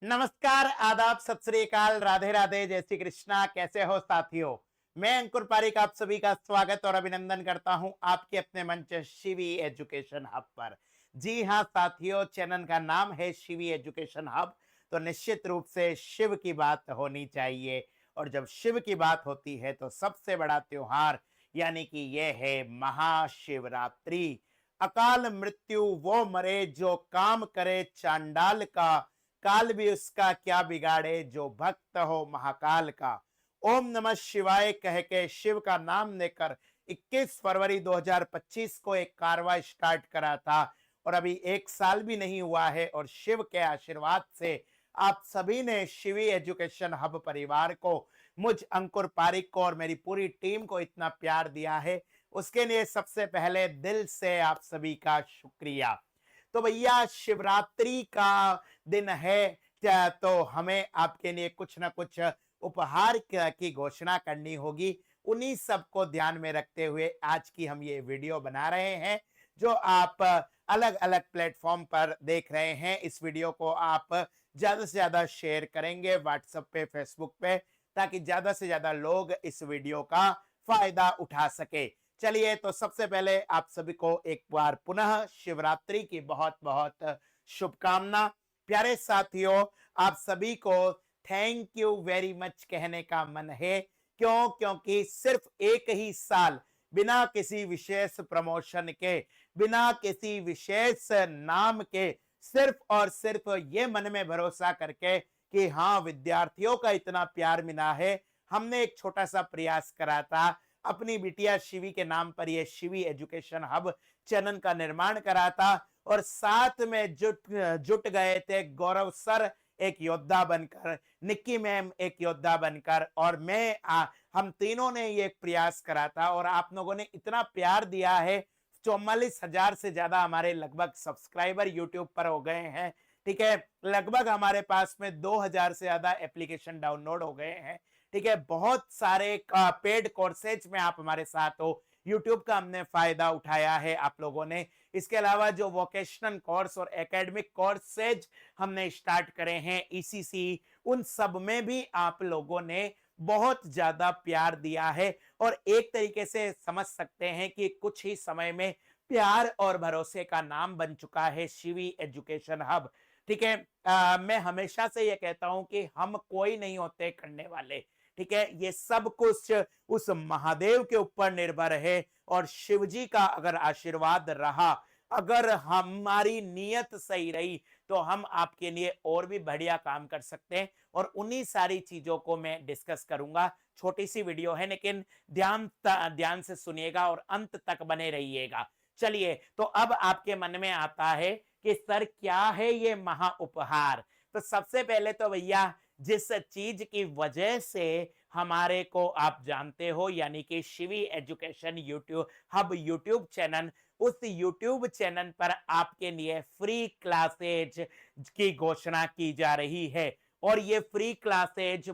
नमस्कार, आदाब, सत श्री अकाल, राधे राधे, जय श्री कृष्णा। कैसे हो साथियों? मैं अंकुर पारिक आप सभी का स्वागत और अभिनंदन करता हूं आपके अपने मंच शिवी एजुकेशन हब पर। जी हां साथियों, चैनल का नाम है शिवी एजुकेशन हब, तो निश्चित रूप से शिव की बात होनी चाहिए। और जब शिव की बात होती है तो सबसे बड़ा त्योहार यानी कि यह है महाशिवरात्रि। अकाल मृत्यु वो मरे जो काम करे चांडाल का, काल भी उसका क्या बिगाड़े जो भक्त हो महाकाल का। ओम नमः शिवाय कह के शिव का नाम लेकर 21 फरवरी 2025 को एक कार्रवाई स्टार्ट करा था और अभी एक साल भी नहीं हुआ है। और शिव के आशीर्वाद से आप सभी ने शिवी एजुकेशन हब परिवार को, मुझ अंकुर पारिक को और मेरी पूरी टीम को इतना प्यार दिया है, उसके लिए सबसे पहले दिल से आप सभी का शुक्रिया। तो भैया शिवरात्रि का दिन है, तो हमें आपके लिए कुछ ना कुछ उपहार की घोषणा करनी होगी। उन्हीं सब को ध्यान में रखते हुए आज की हम ये वीडियो बना रहे हैं, जो आप अलग अलग प्लेटफॉर्म पर देख रहे हैं। इस वीडियो को आप ज्यादा से ज्यादा शेयर करेंगे व्हाट्सएप पे, फेसबुक पे, ताकि ज्यादा से ज्यादा लोग इस वीडियो का फायदा उठा सके। चलिए, तो सबसे पहले आप सभी को एक बार पुनः शिवरात्रि की बहुत बहुत शुभकामना। प्यारे साथियों, आप सभी को थैंक यू वेरी मच कहने का मन है। क्यों? क्योंकि सिर्फ एक ही साल बिना किसी विशेष प्रमोशन के, बिना किसी विशेष नाम के, सिर्फ और सिर्फ ये मन में भरोसा करके कि हाँ, विद्यार्थियों का इतना प्यार मिला है, हमने एक छोटा सा प्रयास करा था। अपनी बिटिया शिवी के नाम पर यह शिवी एजुकेशन हब चैनल का निर्माण करा था और साथ में जुट गए थे गौरव सर एक योद्धा बनकर, निक्की मैम एक योद्धा बनकर, और हम तीनों ने ये एक प्रयास करा था और आप लोगों ने इतना प्यार दिया है। 44,000 से ज्यादा हमारे लगभग सब्सक्राइबर यूट्यूब पर हो गए हैं। ठीक है, लगभग हमारे पास में 2,000 से ज्यादा एप्लीकेशन डाउनलोड हो गए हैं। ठीक है, बहुत सारे पेड कोर्सेज में आप हमारे साथ हो, यूट्यूब का हमने फायदा उठाया है आप लोगों ने। इसके अलावा जो वोकेशनल कोर्स और एकेडमिक कोर्सेज हमने स्टार्ट करे हैं, ईसीसी, उन सब में भी आप लोगों ने बहुत ज्यादा प्यार दिया है। और एक तरीके से समझ सकते हैं कि कुछ ही समय में प्यार और भरोसे का नाम बन चुका है शिवी एजुकेशन हब। ठीक है, मैं हमेशा से ये कहता हूं कि हम कोई नहीं होते करने वाले। ठीक है, ये सब कुछ उस महादेव के ऊपर निर्भर है और शिव जी का अगर आशीर्वाद रहा, अगर हमारी नीयत सही रही, तो हम आपके लिए और भी बढ़िया काम कर सकते हैं। और उन्हीं सारी चीजों को मैं डिस्कस करूंगा। छोटी सी वीडियो है, लेकिन ध्यान से सुनिएगा और अंत तक बने रहिएगा। चलिए, तो अब आपके मन में आता है कि सर क्या है ये महा उपहार। तो सबसे पहले तो भैया, जिस चीज की वजह से हमारे को आप जानते हो, यानी कि शिवी एजुकेशन यूट्यूब चैनल, उस यूट्यूब चैनल पर आपके लिए फ्री क्लासेज की घोषणा की जा रही है। और ये फ्री क्लासेज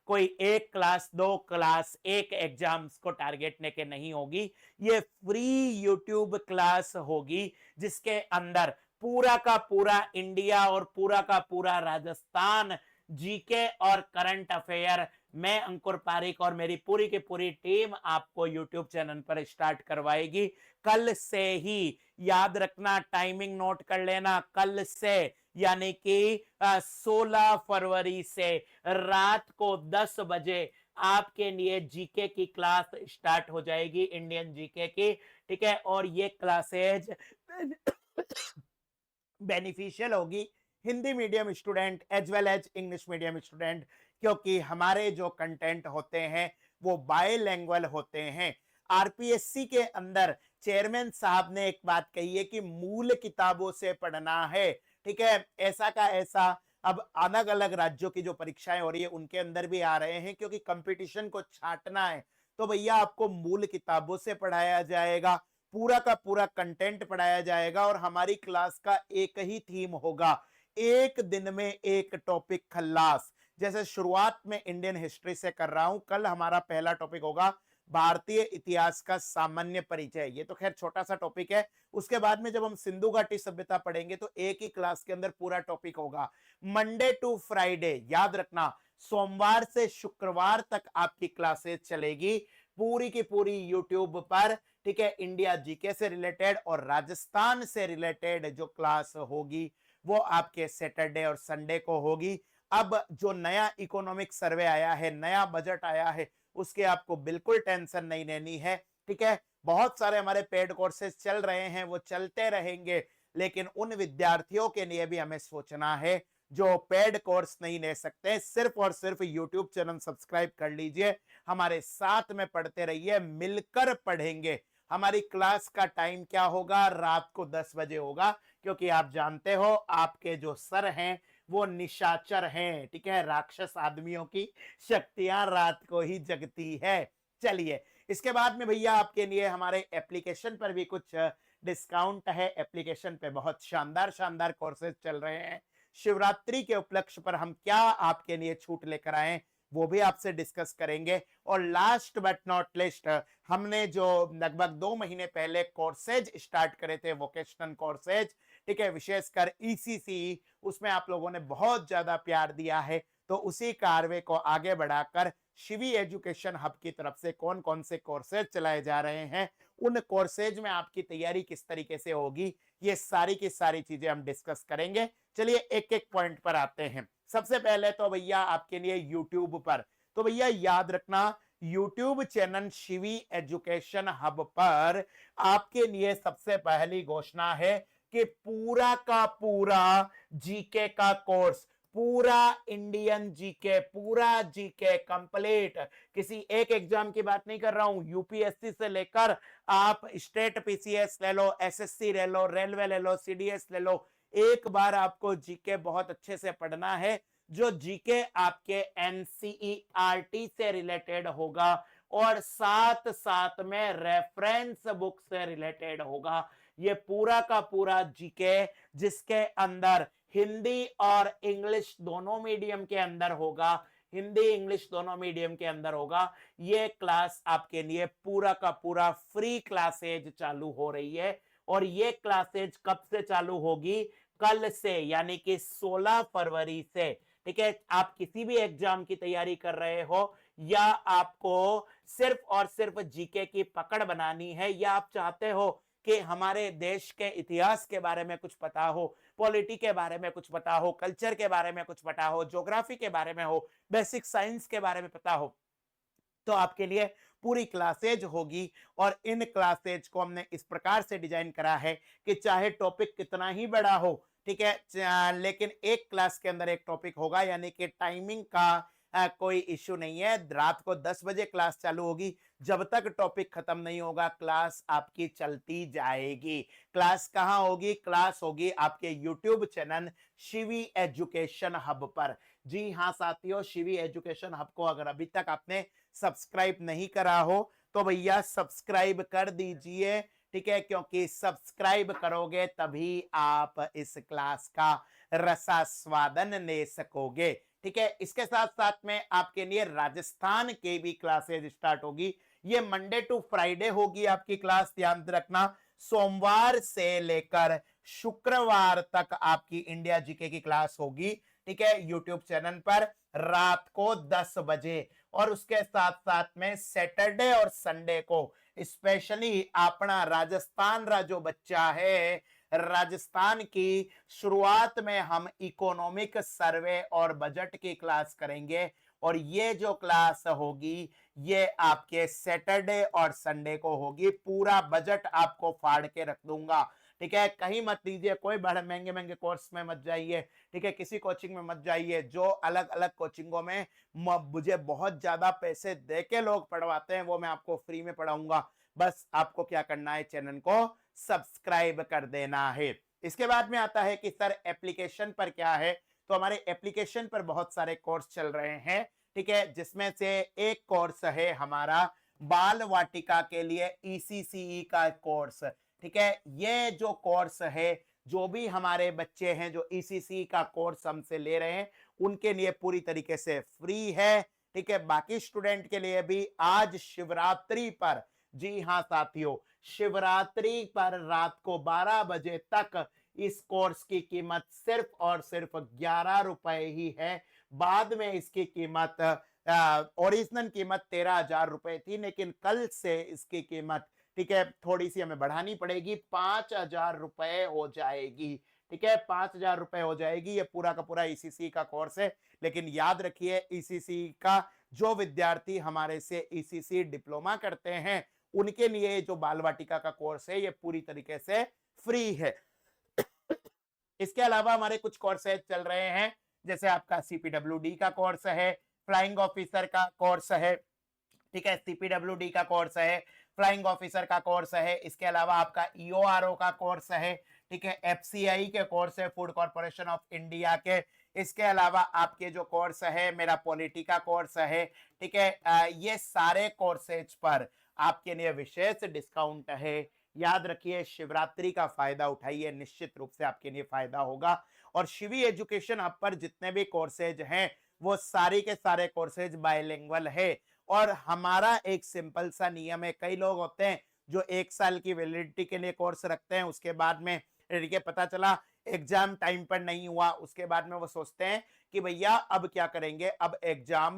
कोई एक क्लास, दो क्लास, एक एग्जाम्स को टारगेट लेके नहीं होगी। ये फ्री यूट्यूब क्लास होगी, जिसके अंदर पूरा का पूरा इंडिया और पूरा का पूरा राजस्थान जीके और करंट अफेयर, मैं अंकुर पारिक और मेरी पूरी की पूरी टीम आपको यूट्यूब चैनल पर स्टार्ट करवाएगी। कल से ही, याद रखना, टाइमिंग नोट कर लेना, कल से यानी कि 16 फरवरी से रात को 10 बजे आपके लिए जीके की क्लास स्टार्ट हो जाएगी, इंडियन जीके की। ठीक है, और ये क्लासेज बेनिफिशियल होगी Hindi medium student as well as English medium student, क्योंकि हमारे जो कंटेंट होते हैं वो बायलैंग्वेज होते हैं। आरपीएससी के अंदर चेयरमैन साहब ने एक बात कही है कि मूल किताबों से पढ़ना है। ठीक है, ऐसा का ऐसा अब अलग अलग राज्यों की जो परीक्षाएं हो रही है उनके अंदर भी आ रहे हैं, क्योंकि कंपटीशन को छांटना है। तो भैया आपको मूल किताबों से पढ़ाया जाएगा, पूरा का पूरा कंटेंट पढ़ाया जाएगा और हमारी क्लास का एक ही थीम होगा, एक दिन में एक टॉपिक खल्लास। जैसे शुरुआत में इंडियन हिस्ट्री से कर रहा हूं, कल हमारा पहला टॉपिक होगा भारतीय इतिहास का सामान्य परिचय, ये तो खैर छोटा सा टॉपिक है। उसके बाद में जब हम सिंधु घाटी सभ्यता पढ़ेंगे तो एक ही क्लास के अंदर पूरा टॉपिक होगा। मंडे टू फ्राइडे, याद रखना, सोमवार से शुक्रवार तक आपकी क्लासेस चलेगी पूरी की पूरी यूट्यूब पर, ठीक है। इंडिया जीके से रिलेटेड और राजस्थान से रिलेटेड जो क्लास होगी वो आपके सैटरडे और संडे को होगी। अब जो नया इकोनॉमिक सर्वे आया है, नया बजट आया है, उसके आपको बिल्कुल टेंशन नहीं लेनी है, ठीक है। बहुत सारे हमारे पेड कोर्सेज चल रहे हैं, वो चलते रहेंगे, लेकिन उन विद्यार्थियों के लिए भी हमें सोचना है जो पेड कोर्स नहीं ले सकते। सिर्फ और सिर्फ यूट्यूब चैनल सब्सक्राइब कर लीजिए, हमारे साथ में पढ़ते रहिए, मिलकर पढ़ेंगे। हमारी क्लास का टाइम क्या होगा? रात को 10 बजे होगा, क्योंकि आप जानते हो आपके जो सर हैं वो निशाचर हैं, ठीक है। राक्षस आदमियों की शक्तियां रात को ही जगती है। चलिए, इसके बाद में भैया आपके लिए हमारे एप्लीकेशन पर भी कुछ डिस्काउंट है। एप्लीकेशन पे बहुत शानदार शानदार कोर्सेज चल रहे हैं। शिवरात्रि के उपलक्ष्य पर हम क्या आपके लिए छूट लेकर आए वो भी आपसे डिस्कस करेंगे। और लास्ट बट नॉट लिस्ट, हमने जो लगभग 2 महीने पहले कोर्सेज स्टार्ट करे थे, वोकेशनल कोर्सेज, ठीक है, विशेषकर ईसीसी, उसमें आप लोगों ने बहुत ज्यादा प्यार दिया है। तो उसी कार्य को आगे बढ़ाकर शिवी एजुकेशन हब की तरफ से कौन कौन से कोर्सेज चलाए जा रहे हैं, उन कोर्सेज में आपकी तैयारी किस तरीके से होगी, ये सारी की सारी चीजें हम डिस्कस करेंगे। चलिए एक एक पॉइंट पर आते हैं। सबसे पहले तो भैया आपके लिए यूट्यूब पर, तो भैया याद रखना, YouTube channel Shivi education hub पर आपके लिए सबसे पहली घोषणा है कि पूरा का पूरा जीके का कोर्स, पूरा इंडियन जीके, पूरा जीके कंप्लीट, किसी एक एग्जाम की बात नहीं कर रहा हूं, यूपीएससी से लेकर आप स्टेट पीसीएस ले लो, एसएससी ले लो, रेलवे ले लो, सीडीएस ले लो, एक बार आपको जीके बहुत अच्छे से पढ़ना है। जो जीके आपके एनसीईआरटी से रिलेटेड होगा और साथ साथ में रेफरेंस बुक से रिलेटेड होगा। ये पूरा का पूरा जीके जिसके अंदर हिंदी और इंग्लिश दोनों मीडियम के अंदर होगा, हिंदी इंग्लिश दोनों मीडियम के अंदर होगा। ये क्लास आपके लिए पूरा का पूरा फ्री क्लासेज चालू हो रही है। और ये क्लासेज कब से चालू होगी? कल से, यानी कि 16 फरवरी से, ठीक है। आप किसी भी एग्जाम की तैयारी कर रहे हो, या आपको सिर्फ और सिर्फ जीके की पकड़ बनानी है, या आप चाहते हो कि हमारे देश के इतिहास के बारे में कुछ पता हो, पॉलिटी के बारे में कुछ पता हो, कल्चर के बारे में कुछ पता हो, ज्योग्राफी के बारे में हो, बेसिक साइंस के बारे में पता हो, तो आपके लिए पूरी क्लासेज होगी। और इन क्लासेज को हमने इस प्रकार से डिजाइन करा है कि चाहे टॉपिक कितना ही बड़ा हो, ठीक है, लेकिन एक क्लास के अंदर एक टॉपिक होगा, यानी कि टाइमिंग का कोई इश्यू नहीं है। रात को 10 बजे क्लास चालू होगी, जब तक टॉपिक खत्म नहीं होगा क्लास आपकी चलती जाएगी। क्लास कहाँ होगी? क्लास होगी आपके YouTube channel Shivi education hub पर। जी हाँ साथियों, शिवी एजुकेशन हब को अगर अभी तक आपने सब्सक्राइब नहीं करा हो तो भैया सब्सक्राइब कर दीजिए, ठीक है, क्योंकि सब्सक्राइब करोगे तभी आप इस क्लास का रसास्वादन ले सकोगे, ठीक है। इसके साथ साथ में आपके लिए राजस्थान के भी क्लासेज स्टार्ट होगी। ये मंडे टू फ्राइडे होगी आपकी क्लास, ध्यान रखना। सोमवार से लेकर शुक्रवार तक आपकी इंडिया जीके की क्लास होगी, ठीक है, यूट्यूब चैनल पर रात को 10 बजे। और उसके साथ साथ में सैटरडे और संडे को स्पेशली अपना राजस्थान रा जो बच्चा है, राजस्थान की शुरुआत में हम इकोनॉमिक सर्वे और बजट की क्लास करेंगे। और ये जो क्लास होगी ये आपके सैटरडे और संडे को होगी। पूरा बजट आपको फाड़ के रख दूंगा, ठीक है। कहीं मत लीजिए, कोई बड़े महंगे महंगे कोर्स में मत जाइए, ठीक है, किसी कोचिंग में मत जाइए। जो अलग अलग कोचिंगों में मुझे बहुत ज्यादा पैसे दे के लोग पढ़वाते हैं वो मैं आपको फ्री में पढ़ाऊंगा। बस आपको क्या करना है, चैनल को सब्सक्राइब कर देना है। इसके बाद में आता है कि सर एप्लीकेशन पर क्या है, तो हमारे एप्लीकेशन पर बहुत सारे कोर्स चल रहे हैं, ठीक है, जिसमें से एक कोर्स है हमारा बाल वाटिका के लिए ईसीसीई का कोर्स, ठीक है। ये जो कोर्स है, जो भी हमारे बच्चे हैं जो ईसीसी का कोर्स हमसे ले रहे हैं, उनके लिए पूरी तरीके से फ्री है, ठीक है, बाकी स्टूडेंट के लिए भी आज शिवरात्रि पर, जी हाँ साथियों, शिवरात्रि पर रात को 12 बजे तक इस कोर्स की कीमत सिर्फ और सिर्फ 11 रुपए ही है। बाद में इसकी कीमत ओरिजिनल कीमत 13,000 रुपए थी, लेकिन कल से इसकी कीमत, ठीक है, थोड़ी सी हमें बढ़ानी पड़ेगी, 5,000 रुपए हो जाएगी। ठीक है, 5,000 रुपए हो जाएगी। ये पूरा का पूरा ईसीसी का कोर्स है, लेकिन याद रखिए ईसीसी का जो विद्यार्थी हमारे से ईसीसी डिप्लोमा करते हैं उनके लिए जो बाल वाटिका का कोर्स है ये पूरी तरीके से फ्री है। इसके अलावा हमारे कुछ कोर्सेज चल रहे हैं, जैसे आपका सीपीडब्ल्यूडी का कोर्स है, फ्लाइंग ऑफिसर का कोर्स है, ठीक है, सीपीडब्ल्यूडी का कोर्स है, फ्लाइंग ऑफिसर का कोर्स है, इसके अलावा आपका ईओआरओ का कोर्स है, ठीक है, एफसीआई के कोर्स है, फूड कॉर्पोरेशन ऑफ इंडिया के, इसके अलावा आपके जो कोर्स है मेरा पॉलिटी का कोर्स है, ठीक है, ये सारे कोर्सेज पर आपके लिए विशेष डिस्काउंट है। याद रखिए, शिवरात्रि का फायदा उठाइए, निश्चित रूप से आपके लिए फायदा होगा। और शिवी एजुकेशन हब पर जितने भी कोर्सेज हैं वो सारे के सारे कोर्सेज बायलिंगुअल है। और हमारा एक सिंपल सा नियम है, कई लोग होते हैं जो 1 साल की वैलिडिटी के लिए कोर्स रखते हैं, उसके बाद में देखिए पता चला एग्जाम टाइम पर नहीं हुआ, उसके बाद में वो सोचते हैं कि भैया अब क्या करेंगे, अब एग्जाम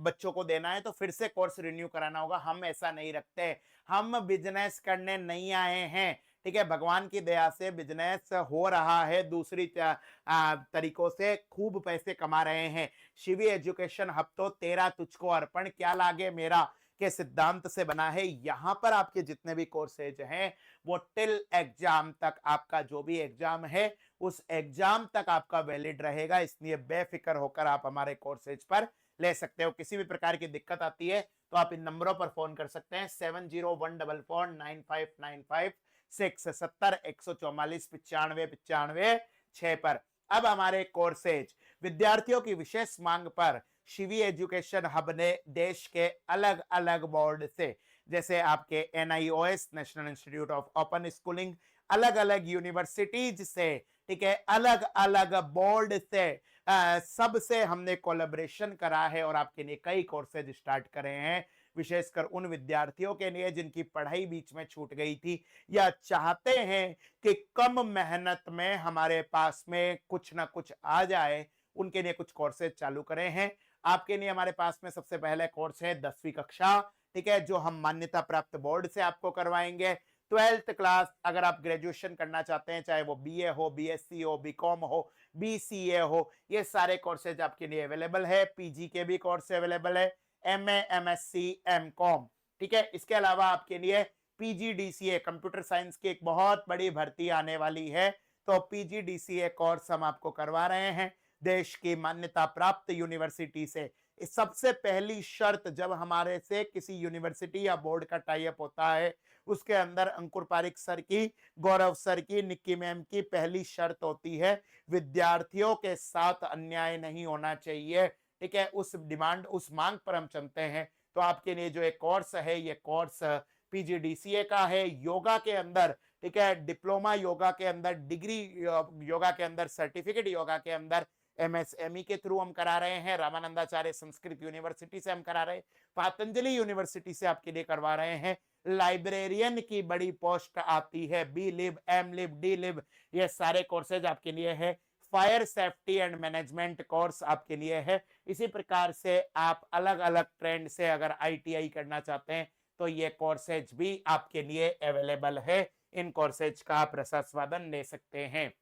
बच्चों को देना है तो फिर से कोर्स रिन्यू कराना होगा। हम ऐसा नहीं रखते, हम बिजनेस करने नहीं आए हैं, ठीक है, भगवान की दया से बिजनेस हो रहा है, दूसरी तरीकों से खूब पैसे कमा रहे हैं। शिवी एजुकेशन हब तो तेरा तुझको अर्पण क्या लागे मेरा के सिद्धांत से बना है। यहाँ पर आपके जितने भी कोर्सेज हैं वो टिल एग्जाम तक, आपका जो भी एग्जाम है उस एग्जाम तक आपका वैलिड रहेगा, इसलिए बेफिक्र होकर आप हमारे कोर्सेज पर ले सकते हो। किसी भी प्रकार की दिक्कत आती है तो आप इन नंबरों पर फोन कर सकते हैं, 7014495956, 70 144 95 95 6 पर। अब हमारे कोर्सेज विद्यार्थियों की विशेष मांग पर शिवी एजुकेशन हब ने देश के अलग अलग बोर्ड से, जैसे आपके NIOS national institute of open schooling, अलग अलग यूनिवर्सिटीज से, ठीक है, अलग अलग बोर्ड से, सबसे हमने कोलैबोरेशन करा है और आपके लिए कई कोर्सेज स्टार्ट करे हैं, विशेषकर उन विद्यार्थियों के लिए जिनकी पढ़ाई बीच में छूट गई थी या चाहते हैं कि कम मेहनत में हमारे पास में कुछ ना कुछ आ जाए, उनके लिए कुछ कोर्सेज चालू करे हैं। आपके लिए हमारे पास में सबसे पहले कोर्स है 10वीं कक्षा, ठीक है, जो हम मान्यता प्राप्त बोर्ड से आपको करवाएंगे। 12th क्लास अगर आप ग्रेजुएशन करना चाहते हैं, चाहे वो बीए हो, बीएससी हो, बीकॉम हो, बीसीए हो, ये सारे कोर्सेज आपके लिए अवेलेबल है। पीजी के भी कोर्स अवेलेबल है, एमए, एमएससी, एमकॉम, ठीक है। इसके अलावा आपके लिए पीजीडीसीए कंप्यूटर साइंस की एक बहुत बड़ी भर्ती आने वाली है, तो पीजीडीसीए कोर्स हम आपको करवा रहे हैं देश की मान्यता प्राप्त यूनिवर्सिटी से। इस सबसे पहली शर्त जब हमारे से किसी यूनिवर्सिटी या बोर्ड का टाई अप होता है, उसके अंदर अंकुर पारिक सर की, गौरव सर की, निक्की मैम की पहली शर्त होती है, विद्यार्थियों के साथ अन्याय नहीं होना चाहिए, ठीक है। उस डिमांड, उस मांग पर हम चलते हैं। तो आपके लिए जो एक कोर्स है, ये कोर्स पीजीडीसीए का है, योगा के अंदर, ठीक है, डिप्लोमा योगा के अंदर, डिग्री योगा के अंदर, सर्टिफिकेट योगा के अंदर, एमएसएमई के थ्रू हम करा रहे हैं, रामानंदाचार्य संस्कृत यूनिवर्सिटी से हम करा रहे हैं, पतंजलि यूनिवर्सिटी से आपके लिए करवा रहे हैं। लाइब्रेरियन की बड़ी पोस्ट आती है, बी लिब, एम लिब, डी लिब, ये सारे कोर्सेज आपके लिए है। Fire safety and management course आपके लिए है। इसी प्रकार से आप अलग अलग ट्रेंड से अगर आईटीआई करना चाहते हैं तो ये कोर्सेज भी आपके लिए अवेलेबल है, इन कोर्सेज का आप रसास्वादन ले सकते हैं।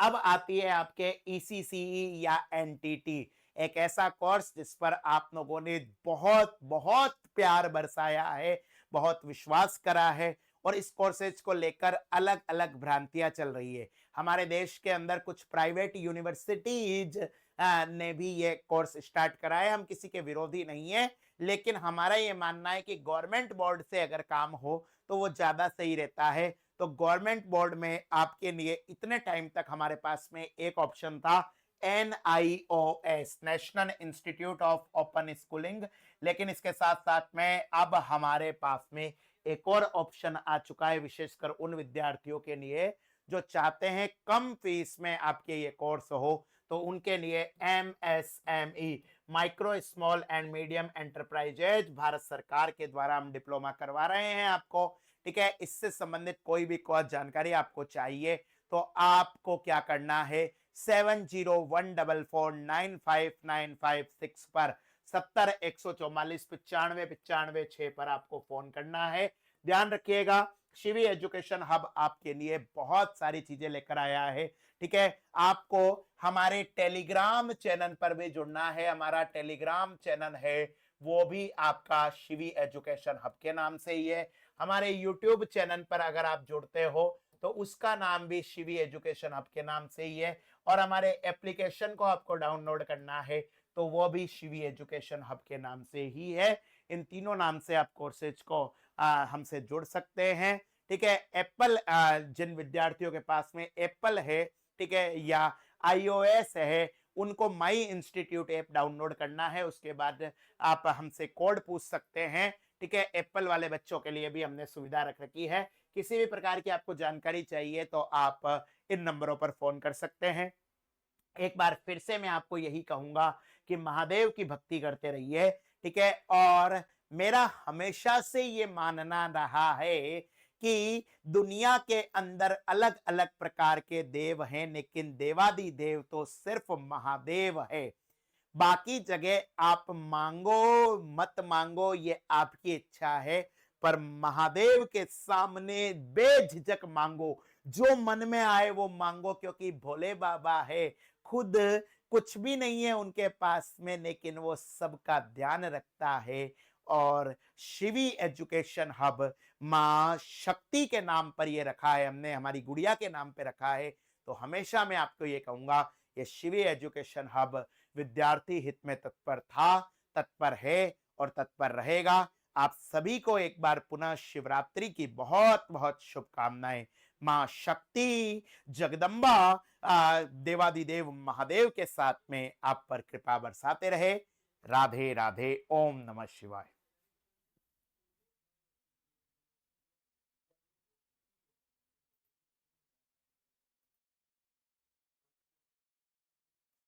अब आती है आपके ईसीसीई या एनटीटी, एक ऐसा कोर्स जिस पर आप लोगों ने बहुत बहुत प्यार बरसाया है, बहुत विश्वास करा है, और इस कोर्सेज को लेकर अलग अलग भ्रांतियां चल रही है। हमारे देश के अंदर कुछ प्राइवेट यूनिवर्सिटीज ने भी ये कोर्स स्टार्ट करा है, हम किसी के विरोधी नहीं है, लेकिन हमारा ये मानना है कि गवर्नमेंट बोर्ड से अगर काम हो तो वो ज्यादा सही रहता है। तो गवर्नमेंट बोर्ड में आपके लिए इतने टाइम तक हमारे पास में एक ऑप्शन था NIOS, national institute of open schooling, लेकिन इसके साथ साथ में अब हमारे पास में एक और ऑप्शन आ चुका है, विशेषकर उन विद्यार्थियों के लिए जो चाहते हैं कम फीस में आपके ये कोर्स हो, तो उनके लिए MSME micro small and medium enterprises Bharat सरकार के द्वारा हम डिप्लोमा करवा रहे हैं आपको। ठीक है, इससे संबंधित कोई भी जानकारी आपको चाहिए तो आपको क्या करना है, 7014495956 पर 70 144 95 95 6 पर आपको फोन करना है। ध्यान रखिएगा, शिवी एजुकेशन हब आपके लिए बहुत सारी चीजें लेकर आया है। ठीक है, आपको हमारे टेलीग्राम चैनल पर भी जुड़ना है। हमारा टेलीग्राम चैनल है वो भी आपका शिवी एजुकेशन हब के नाम से ही है। हमारे यूट्यूब चैनल पर अगर आप जुड़ते हो तो उसका नाम भी शिवी एजुकेशन हब के नाम से ही है। और हमारे एप्लीकेशन को आपको डाउनलोड करना है तो वो भी शिवी एजुकेशन हब के नाम से ही है। इन तीनों नाम से आप कोर्सेज को हमसे जुड़ सकते हैं। ठीक है, एप्पल जिन विद्यार्थियों के पास में एप्पल है, ठीक है, या iOS है, उनको माई इंस्टीट्यूट ऐप डाउनलोड करना है। उसके बाद आप हमसे कोड पूछ सकते हैं। ठीक है, एप्पल वाले बच्चों के लिए भी हमने सुविधा रख रखी है। किसी भी प्रकार की आपको जानकारी चाहिए तो आप इन नंबरों पर फोन कर सकते हैं। एक बार फिर से मैं आपको यही कहूंगा कि महादेव की भक्ति करते रहिए। ठीक है, और मेरा हमेशा से ये मानना रहा है कि दुनिया के अंदर अलग अलग प्रकार के देव हैं, लेकिन देवादि देव तो सिर्फ महादेव है। बाकी जगह आप मांगो मत मांगो ये आपकी इच्छा है, पर महादेव के सामने बेझिझक मांगो, जो मन में आए वो मांगो, क्योंकि भोले बाबा है, खुद कुछ भी नहीं है उनके पास में, लेकिन वो सबका ध्यान रखता है। और शिवी एजुकेशन हब मां शक्ति के नाम पर ये रखा है हमने, हमारी गुड़िया के नाम पे रखा है। तो हमेशा मैं आपको ये कहूंगा, ये शिवी एजुकेशन हब विद्यार्थी हित में तत्पर था, तत्पर है और तत्पर रहेगा। आप सभी को एक बार पुनः शिवरात्रि की बहुत बहुत शुभकामनाएं। मां शक्ति जगदम्बा देवादिदेव महादेव के साथ में आप पर कृपा बरसाते रहे। राधे राधे, ओम नमः शिवाय।